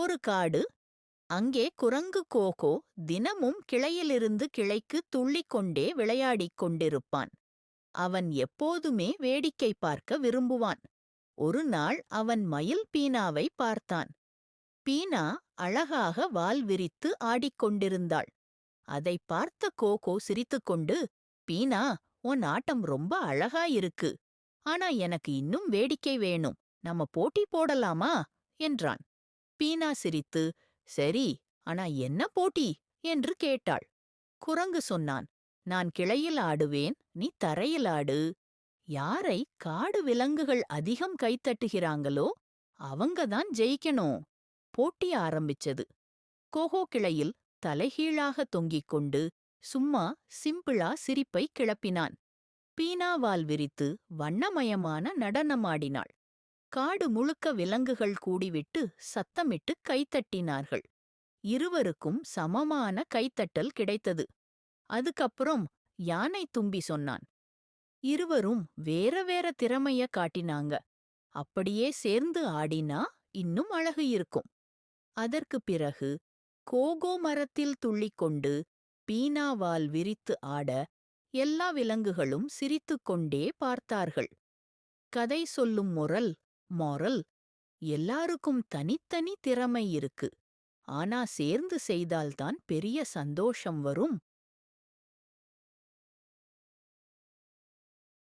ஒரு காடு. அங்கே குரங்கு கோகோ தினமும் கிளையிலிருந்து கிளைக்கு துள்ளிக்கொண்டே விளையாடிக் கொண்டிருப்பான். அவன் எப்போதுமே வேடிக்கை பார்க்க விரும்புவான். ஒரு நாள் அவன் மயில் பீனாவை பார்த்தான். பீனா அழகாக வால் விரித்து ஆடிக்கொண்டிருந்தாள். அதைப் பார்த்த கோகோ சிரித்துக்கொண்டு, பீனா, உன் ஆட்டம் ரொம்ப அழகாயிருக்கு. ஆனா எனக்கு இன்னும் வேடிக்கை வேணும். நம்ம போட்டி போடலாமா என்றான். பீனா சிரித்து, சரி, ஆனா என்ன போட்டி என்று கேட்டாள். குரங்கு சொன்னான், நான் கிளையில் ஆடுவேன், நீ தரையில் ஆடு. யாரை காடு விலங்குகள் அதிகம் கைத்தட்டுகிறாங்களோ அவங்கதான் ஜெயிக்கணும். போட்டி ஆரம்பிச்சது. கோகோ கிளையில் தலைகீழாக தொங்கிக் கொண்டு சும்மா சிம்பிளா சிரிப்பை கிளப்பினான். பீனா வால் விரித்து வண்ணமயமான நடனமாடினாள். காடு முழுக்க விலங்குகள் கூடிவிட்டு சத்தமிட்டு கைத்தட்டினார்கள். இருவருக்கும் சமமான கைத்தட்டல் கிடைத்தது. அதுக்கப்புறம் யானை தும்பி சொன்னான். இருவரும் வேற வேற திறமைய காட்டினாங்க. அப்படியே சேர்ந்து ஆடினா இன்னும் அழகு இருக்கும். அதற்குப் பிறகு கோகோ மரத்தில் துள்ளிக்கொண்டு பீனா வால் விரித்து ஆட எல்லா விலங்குகளும் சிரித்துக்கொண்டே பார்த்தார்கள். கதை சொல்லும் மாரல் எல்லாருக்கும் தனித்தனி திறமை இருக்கு. ஆனா சேர்ந்து செய்தால்தான் பெரிய சந்தோஷம் வரும்